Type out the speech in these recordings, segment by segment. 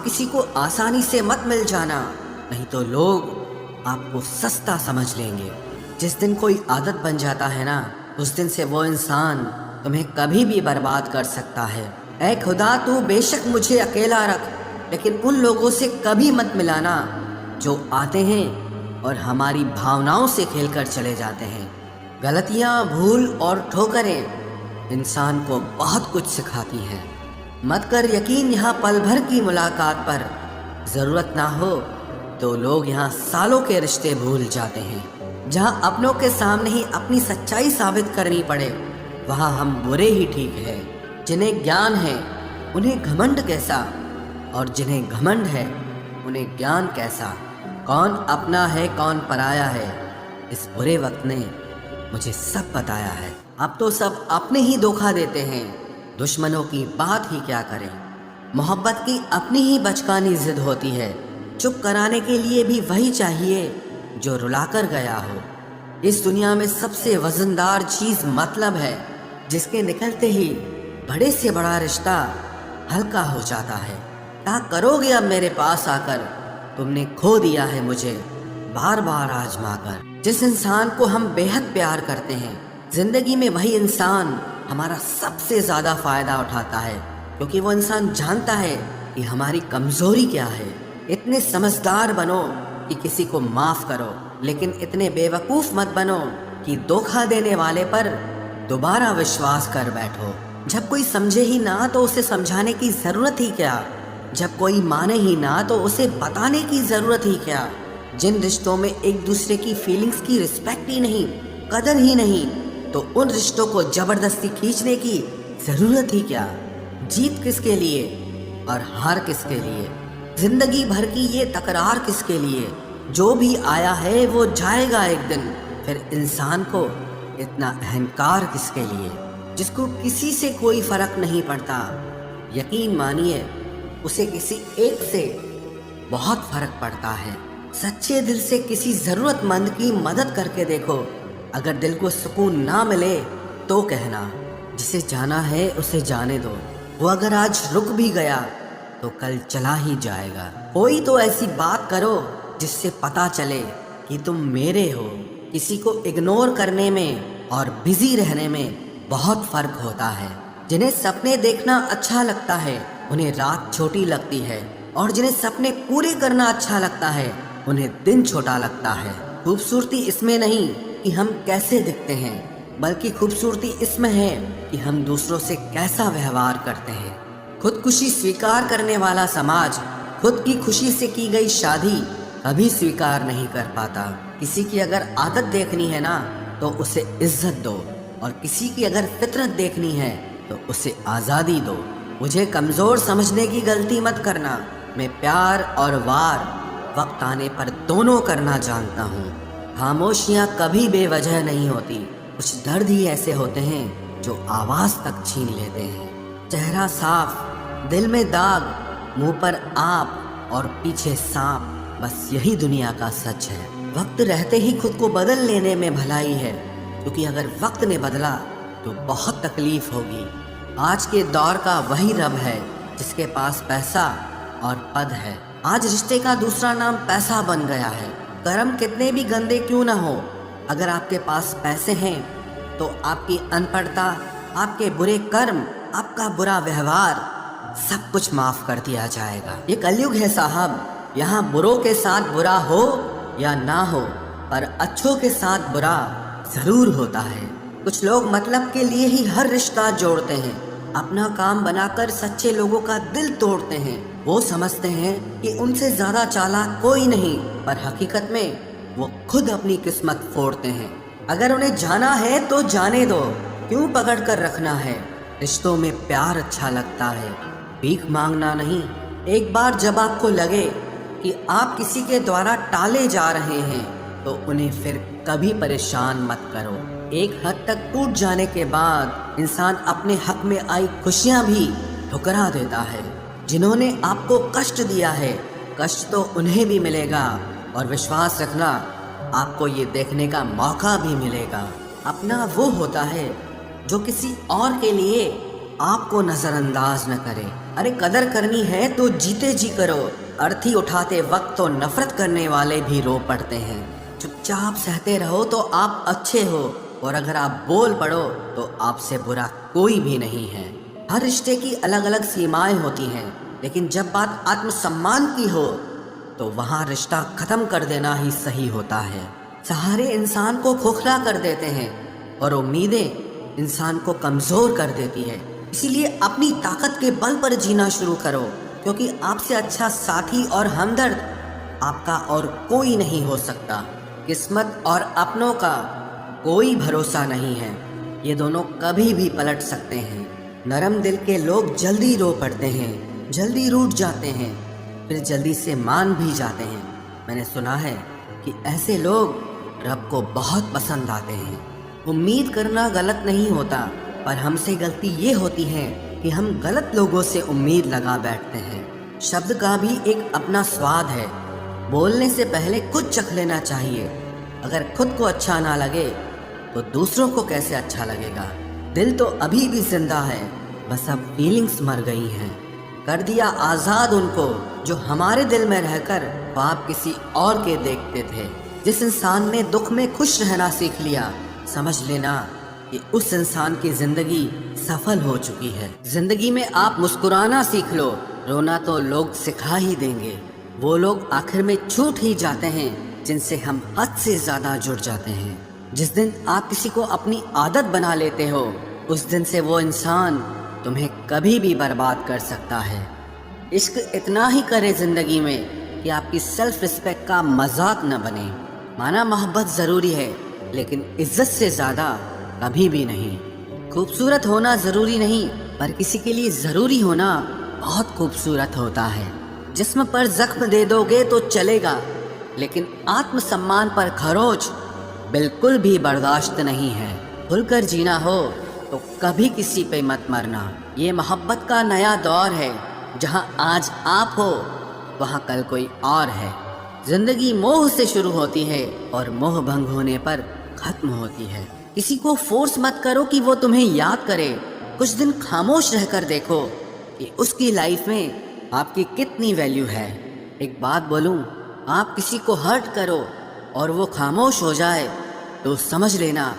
किसी को आसानी से मत मिल जाना, नहीं तो लोग आपको सस्ता समझ लेंगे। जिस दिन कोई आदत बन जाता है ना, उस दिन से वो इंसान तुम्हें कभी भी बर्बाद कर सकता है। ऐ खुदा, तू बेशक मुझे अकेला रख, लेकिन उन लोगों से कभी मत मिलाना जो आते हैं और हमारी भावनाओं से खेलकर चले जाते हैं। गलतियाँ, भूल और ठोकरें इंसान को बहुत कुछ सिखाती हैं। मत कर यकीन यहाँ पल भर की मुलाकात पर, ज़रूरत ना हो तो लोग यहाँ सालों के रिश्ते भूल जाते हैं। जहाँ अपनों के सामने ही अपनी सच्चाई साबित करनी पड़े, वहाँ हम बुरे ही ठीक है। जिन्हें ज्ञान है उन्हें घमंड कैसा, और जिन्हें घमंड है उन्हें ज्ञान कैसा। कौन अपना है कौन पराया है, इस बुरे वक्त ने मुझे सब बताया है। अब तो सब अपने ही धोखा देते हैं, दुश्मनों की बात ही क्या करें। मोहब्बत की अपनी ही बचकानी जिद होती है, चुप कराने के लिए भी वही चाहिए जो रुलाकर गया हो। इस दुनिया में सबसे वजनदार चीज़ मतलब है, जिसके निकलते ही बड़े से बड़ा रिश्ता हल्का हो जाता है। क्या करोगे अब मेरे पास आकर, तुमने खो दिया है मुझे बार बार आजमा कर। जिस इंसान को हम बेहद प्यार करते हैं, जिंदगी में वही इंसान हमारा सबसे ज़्यादा फ़ायदा उठाता है, क्योंकि वो इंसान जानता है कि हमारी कमज़ोरी क्या है। इतने समझदार बनो कि किसी को माफ़ करो, लेकिन इतने बेवकूफ़ मत बनो कि धोखा देने वाले पर दोबारा विश्वास कर बैठो। जब कोई समझे ही ना तो उसे समझाने की ज़रूरत ही क्या, जब कोई माने ही ना तो उसे बताने की ज़रूरत ही क्या। जिन रिश्तों में एक दूसरे की फीलिंग्स की रिस्पेक्ट ही नहीं, कदर ही नहीं, तो उन रिश्तों को ज़बरदस्ती खींचने की ज़रूरत ही क्या। जीत किसके लिए और हार किसके लिए, जिंदगी भर की ये तकरार किसके लिए। जो भी आया है वो जाएगा एक दिन, फिर इंसान को इतना अहंकार किसके लिए, जिसको किसी से कोई फर्क नहीं पड़ता। यकीन मानिए उसे किसी एक से बहुत फर्क पड़ता है। सच्चे दिल से किसी ज़रूरतमंद की मदद करके देखो, अगर दिल को सुकून ना मिले तो कहना, जिसे जाना है उसे जाने दो। वो अगर आज रुक भी गया तो कल चला ही जाएगा। कोई तो ऐसी बात करो जिससे पता चले कि तुम मेरे हो। किसी को इग्नोर करने में और बिजी रहने में बहुत फर्क होता है। जिन्हें सपने देखना अच्छा लगता है उन्हें रात छोटी लगती है, और जिन्हें सपने पूरे करना अच्छा लगता है उन्हें दिन छोटा लगता है। खूबसूरती इसमें नहीं कि हम कैसे दिखते हैं, बल्कि खूबसूरती इसमें है कि हम दूसरों से कैसा व्यवहार करते हैं। खुदकुशी स्वीकार करने वाला समाज खुद की खुशी से की गई शादी कभी स्वीकार नहीं कर पाता। किसी की अगर आदत देखनी है ना तो उसे इज्जत दो, और किसी की अगर फितरत देखनी है तो उसे आज़ादी दो। मुझे कमज़ोर समझने की गलती मत करना। मैं प्यार और वार वक्त आने पर दोनों करना जानता हूँ। खामोशियाँ कभी बेवजह नहीं होती, कुछ दर्द ही ऐसे होते हैं जो आवाज़ तक छीन लेते हैं। चेहरा साफ, दिल में दाग, मुंह पर आप और पीछे सांप, बस यही दुनिया का सच है। वक्त रहते ही खुद को बदल लेने में भलाई है, क्योंकि अगर वक्त ने बदला तो बहुत तकलीफ होगी। आज के दौर का वही रब है जिसके पास पैसा और पद है। आज रिश्ते का दूसरा नाम पैसा बन गया है। कर्म कितने भी गंदे क्यों ना हो, अगर आपके पास पैसे हैं तो आपकी अनपढ़ता, आपके बुरे कर्म, आपका बुरा व्यवहार सब कुछ माफ कर दिया जाएगा। ये कलयुग है साहब, यहाँ बुरों के साथ बुरा हो या ना हो, पर अच्छों के साथ बुरा जरूर होता है। कुछ लोग मतलब के लिए ही हर रिश्ता जोड़ते हैं, अपना काम बनाकर सच्चे लोगों का दिल तोड़ते हैं। वो समझते हैं कि उनसे ज्यादा चालाक कोई नहीं, पर हकीकत में वो खुद अपनी किस्मत फोड़ते हैं। अगर उन्हें जाना है तो जाने दो, क्यों पकड़ कर रखना है। रिश्तों में प्यार अच्छा लगता है, भीख मांगना नहीं। एक बार जब आपको लगे कि आप किसी के द्वारा टाले जा रहे हैं तो उन्हें फिर कभी परेशान मत करो। एक हद तक टूट जाने के बाद इंसान अपने हक में आई खुशियां भी ठुकरा देता है। जिन्होंने आपको कष्ट दिया है, कष्ट तो उन्हें भी मिलेगा, और विश्वास रखना आपको ये देखने का मौका भी मिलेगा। अपना वो होता है जो किसी और के लिए آپ کو نظر انداز نہ کرے۔ ارے قدر کرنی ہے تو جیتے جی کرو۔ ارتھی اٹھاتے وقت تو نفرت کرنے والے بھی رو پڑتے ہیں۔ چپ چاپ سہتے رہو تو آپ اچھے ہو، اور اگر آپ بول پڑو تو آپ سے برا کوئی بھی نہیں ہے۔ ہر رشتے کی الگ الگ سیمائیں ہوتی ہیں، لیکن جب بات آتم سمان کی ہو تو وہاں رشتہ ختم کر دینا ہی صحیح ہوتا ہے۔ سہارے انسان کو کھوکھلا کر دیتے ہیں اور امیدیں انسان کو کمزور کر دیتی ہے۔ اسی لیے اپنی طاقت کے بل پر جینا شروع کرو، کیونکہ آپ سے اچھا ساتھی اور ہمدرد آپ کا اور کوئی نہیں ہو سکتا۔ قسمت اور اپنوں کا کوئی بھروسہ نہیں ہے، یہ دونوں کبھی بھی پلٹ سکتے ہیں۔ نرم دل کے لوگ جلدی رو پڑتے ہیں، جلدی روٹھ جاتے ہیں، پھر جلدی سے مان بھی جاتے ہیں۔ میں نے سنا ہے کہ ایسے لوگ رب کو بہت پسند آتے ہیں۔ امید کرنا غلط نہیں ہوتا، پر ہم سے غلطی یہ ہوتی ہے کہ ہم غلط لوگوں سے امید لگا بیٹھتے ہیں۔ شبد کا بھی ایک اپنا سواد ہے، بولنے سے پہلے کچھ چکھ لینا چاہیے۔ اگر خود کو اچھا نہ لگے تو دوسروں کو کیسے اچھا لگے گا؟ دل تو ابھی بھی زندہ ہے، بس اب فیلنگز مر گئی ہیں۔ کر دیا آزاد ان کو جو ہمارے دل میں رہ کر خواب کسی اور کے دیکھتے تھے۔ جس انسان نے دکھ میں خوش رہنا سیکھ لیا، سمجھ لینا کہ اس انسان کی زندگی سفل ہو چکی ہے۔ زندگی میں آپ مسکرانا سیکھ لو، رونا تو لوگ سکھا ہی دیں گے۔ وہ لوگ آخر میں چھوٹ ہی جاتے ہیں جن سے ہم حد سے زیادہ جڑ جاتے ہیں۔ جس دن آپ کسی کو اپنی عادت بنا لیتے ہو، اس دن سے وہ انسان تمہیں کبھی بھی برباد کر سکتا ہے۔ عشق اتنا ہی کرے زندگی میں کہ آپ کی سیلف رسپیکٹ کا مذاق نہ بنے۔ مانا محبت ضروری ہے، لیکن عزت سے زیادہ کبھی بھی نہیں۔ خوبصورت ہونا ضروری نہیں، پر کسی کے لیے ضروری ہونا بہت خوبصورت ہوتا ہے۔ جسم پر زخم دے دو گے تو چلے گا، لیکن آتم سمان پر خروچ بالکل بھی برداشت نہیں ہے۔ کھل کر جینا ہو تو کبھی کسی پہ مت مرنا۔ یہ محبت کا نیا دور ہے، جہاں آج آپ ہو وہاں کل کوئی اور ہے۔ زندگی موہ سے شروع ہوتی ہے اور موہ بھنگ ہونے پر ختم ہوتی ہے۔ کسی کو فورس مت کرو کہ وہ تمہیں یاد کرے۔ کچھ دن خاموش رہ کر دیکھو کہ اس کی لائف میں آپ کی کتنی ویلیو ہے۔ ایک بات بولوں، آپ کسی کو ہرٹ کرو اور وہ خاموش ہو جائے تو سمجھ لینا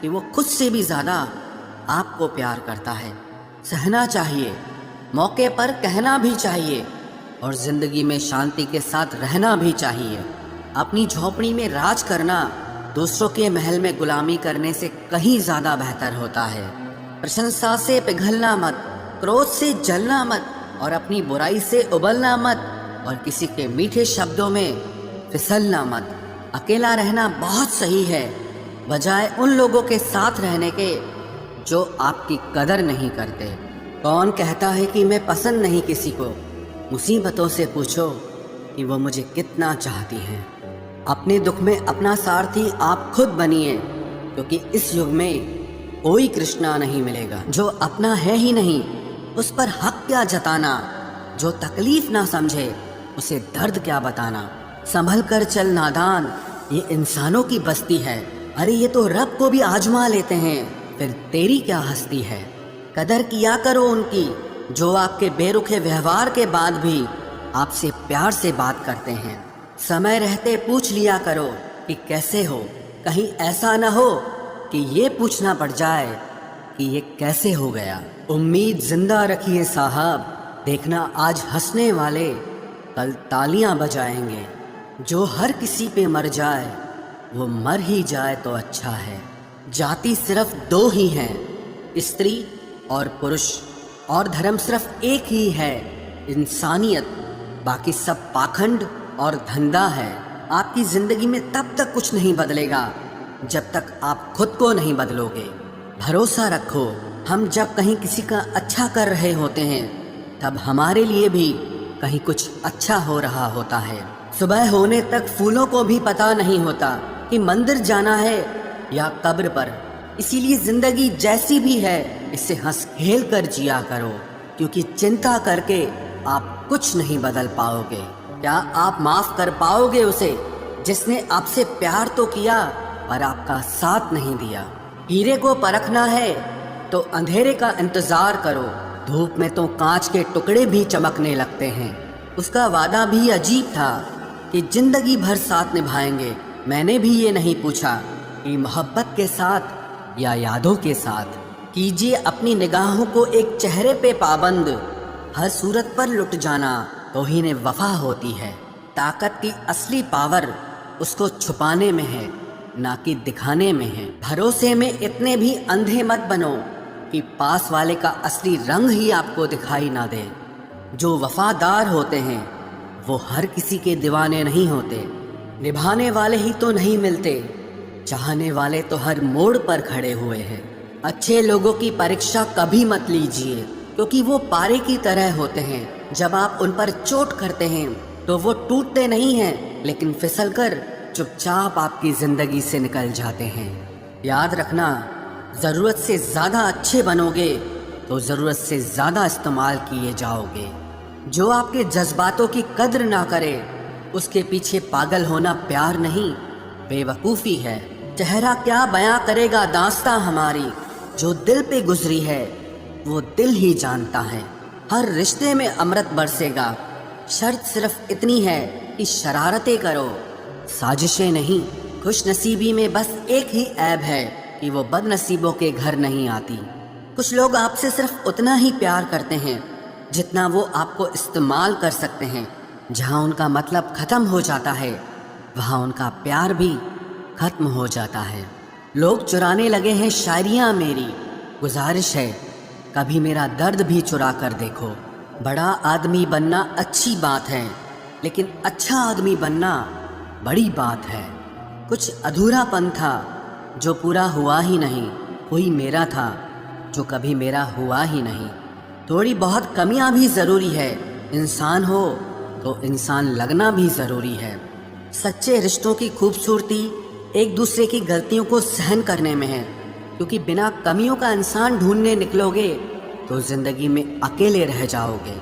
کہ وہ خود سے بھی زیادہ آپ کو پیار کرتا ہے۔ سہنا چاہیے، موقع پر کہنا بھی چاہیے، اور زندگی میں شانتی کے ساتھ رہنا بھی چاہیے۔ اپنی جھونپڑی میں راج کرنا دوسروں کے محل میں غلامی کرنے سے کہیں زیادہ بہتر ہوتا ہے۔ پرشنسا سے پگھلنا مت، کرودھ سے جلنا مت، اور اپنی برائی سے ابلنا مت، اور کسی کے میٹھے شبدوں میں پھسلنا مت۔ اکیلا رہنا بہت صحیح ہے، بجائے ان لوگوں کے ساتھ رہنے کے جو آپ کی قدر نہیں کرتے۔ کون کہتا ہے کہ میں پسند نہیں کسی کو؟ مصیبتوں سے پوچھو کہ وہ مجھے کتنا چاہتی ہیں۔ اپنے دکھ میں اپنا سارتھی آپ خود بنیے، کیونکہ اس یگ میں کوئی کرشنا نہیں ملے گا۔ جو اپنا ہے ہی نہیں اس پر حق کیا جتانا، جو تکلیف نہ سمجھے اسے درد کیا بتانا۔ سنبھل کر چل نادان، یہ انسانوں کی بستی ہے۔ ارے یہ تو رب کو بھی آزما لیتے ہیں، پھر تیری کیا ہستی ہے؟ قدر کیا کرو ان کی جو آپ کے بے رخ ویوہار کے بعد بھی آپ سے پیار سے بات کرتے ہیں۔ سمے رہتے پوچھ لیا کرو کہ کیسے ہو، کہیں ایسا نہ ہو کہ یہ پوچھنا پڑ جائے کہ یہ کیسے ہو گیا۔ امید زندہ رکھیے صاحب، دیکھنا آج ہنسنے والے کل تالیاں بجائیں گے۔ جو ہر کسی پہ مر جائے وہ مر ہی جائے تو اچھا ہے۔ جاتی صرف دو ہی ہیں، استری اور پرش، اور دھرم صرف ایک ہی ہے، انسانیت۔ باقی سب پاکھنڈ اور دھندا ہے۔ آپ کی زندگی میں تب تک کچھ نہیں بدلے گا جب تک آپ خود کو نہیں بدلو گے۔ بھروسہ رکھو، ہم جب کہیں کسی کا اچھا کر رہے ہوتے ہیں تب ہمارے لیے بھی کہیں کچھ اچھا ہو رہا ہوتا ہے۔ صبح ہونے تک پھولوں کو بھی پتہ نہیں ہوتا کہ مندر جانا ہے یا قبر پر۔ اسی لیے زندگی جیسی بھی ہے اسے ہنس کھیل کر جیا کرو، کیونکہ چنتا کر کے آپ کچھ نہیں بدل پاؤ گے۔ کیا آپ معاف کر پاؤ گے اسے جس نے آپ سے پیار تو کیا پر آپ کا ساتھ نہیں دیا؟ ہیرے کو پرکھنا ہے तो अंधेरे का इंतजार करो। धूप में तो कांच के टुकड़े भी चमकने लगते हैं। उसका वादा भी अजीब था कि जिंदगी भर साथ निभाएंगे। मैंने भी ये नहीं पूछा कि मोहब्बत के साथ या यादों के साथ। कीजिए अपनी निगाहों को एक चेहरे पे पाबंद, हर सूरत पर लुट जाना तौहीन वफा होती है। ताकत की असली पावर उसको छुपाने में है, ना कि दिखाने में है। भरोसे में इतने भी अंधे मत बनो कि पास वाले का असली रंग ही आपको दिखाई ना दे। जो वफादार होते हैं वो हर किसी के दीवाने नहीं होते। निभाने वाले ही तो नहीं मिलते, चाहने वाले तो हर मोड़ पर खड़े हुए हैं। अच्छे लोगों की परीक्षा कभी मत लीजिए, क्योंकि वो पारे की तरह होते हैं। जब आप उन पर चोट करते हैं तो वो टूटते नहीं हैं, लेकिन फिसलकर चुपचाप आपकी जिंदगी से निकल जाते हैं। याद रखना, ज़रूरत से ज़्यादा अच्छे बनोगे तो ज़रूरत से ज़्यादा इस्तेमाल किए जाओगे। जो आपके जज्बातों की कद्र ना करे उसके पीछे पागल होना प्यार नहीं, बेवकूफ़ी है। चेहरा क्या बयां करेगा दास्तां हमारी, जो दिल पे गुजरी है वो दिल ही जानता है। हर रिश्ते में अमृत बरसेगा, शर्त सिर्फ इतनी है कि शरारतें करो, साजिशें नहीं। खुश नसीबी में बस एक ही ऐब है कि वो बदनसीबों के घर नहीं आती। कुछ लोग आपसे सिर्फ उतना ही प्यार करते हैं जितना वो आपको इस्तेमाल कर सकते हैं। जहाँ उनका मतलब ख़त्म हो जाता है वहाँ उनका प्यार भी ख़त्म हो जाता है। लोग चुराने लगे हैं शायरियाँ मेरी, गुजारिश है कभी मेरा दर्द भी चुरा कर देखो। बड़ा आदमी बनना अच्छी बात है, लेकिन अच्छा आदमी बनना बड़ी बात है। कुछ अधूरापन था जो पूरा हुआ ही नहीं, कोई मेरा था जो कभी मेरा हुआ ही नहीं। थोड़ी बहुत कमियां भी ज़रूरी है, इंसान हो तो इंसान लगना भी ज़रूरी है। सच्चे रिश्तों की खूबसूरती एक दूसरे की गलतियों को सहन करने में है, क्योंकि बिना कमियों का इंसान ढूंढने निकलोगे तो ज़िंदगी में अकेले रह जाओगे।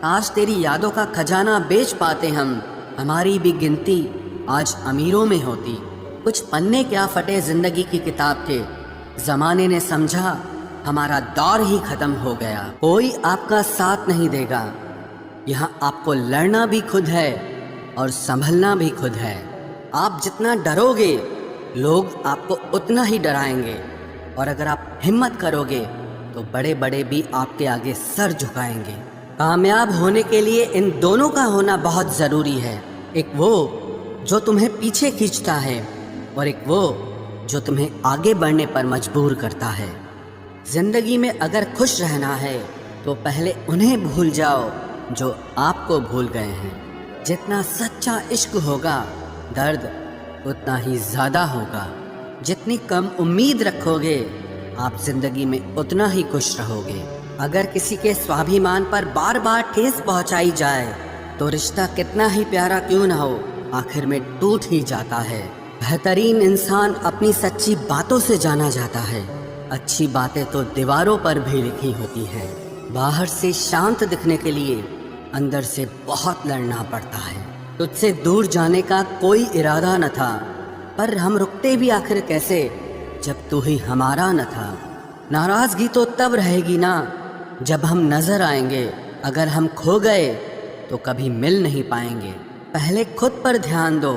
आज तेरी यादों का खजाना बेच पाते हम, हमारी भी गिनती आज अमीरों में होती। कुछ पन्ने क्या फटे ज़िंदगी की किताब के, ज़माने ने समझा हमारा दौर ही ख़त्म हो गया। कोई आपका साथ नहीं देगा, यहाँ आपको लड़ना भी खुद है और संभलना भी खुद है। आप जितना डरोगे लोग आपको उतना ही डराएंगे, और अगर आप हिम्मत करोगे तो बड़े बड़े भी आपके आगे सर झुकाएंगे। कामयाब होने के लिए इन दोनों का होना बहुत ज़रूरी है। एक वो जो तुम्हें पीछे खींचता है और एक वो जो तुम्हें आगे बढ़ने पर मजबूर करता है। ज़िंदगी में अगर खुश रहना है तो पहले उन्हें भूल जाओ जो आपको भूल गए हैं। जितना सच्चा इश्क होगा दर्द उतना ही ज़्यादा होगा। जितनी कम उम्मीद रखोगे आप ज़िंदगी में उतना ही खुश रहोगे। अगर किसी के स्वाभिमान पर बार बार ठेस पहुंचाई जाए तो रिश्ता कितना ही प्यारा क्यों ना हो, आखिर में टूट ही जाता है। बेहतरीन इंसान अपनी सच्ची बातों से जाना जाता है। अच्छी बातें तो दीवारों पर भी लिखी होती हैं। बाहर से शांत दिखने के लिए अंदर से बहुत लड़ना पड़ता है। तुझसे दूर जाने का कोई इरादा न था, पर हम रुकते भी आखिर कैसे जब तू ही हमारा न था। नाराज़गी तो तब रहेगी ना जब हम नज़र आएंगे, अगर हम खो गए तो कभी मिल नहीं पाएंगे। पहले खुद पर ध्यान दो,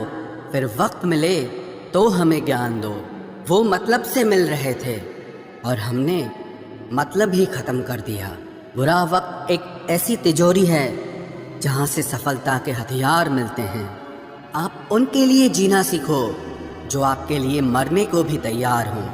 फिर वक्त मिले तो हमें ज्ञान दो। वो मतलब से मिल रहे थे और हमने मतलब ही ख़त्म कर दिया। बुरा वक्त एक ऐसी तिजोरी है जहाँ से सफलता के हथियार मिलते हैं। आप उनके लिए जीना सीखो जो आपके लिए मरने को भी तैयार हों।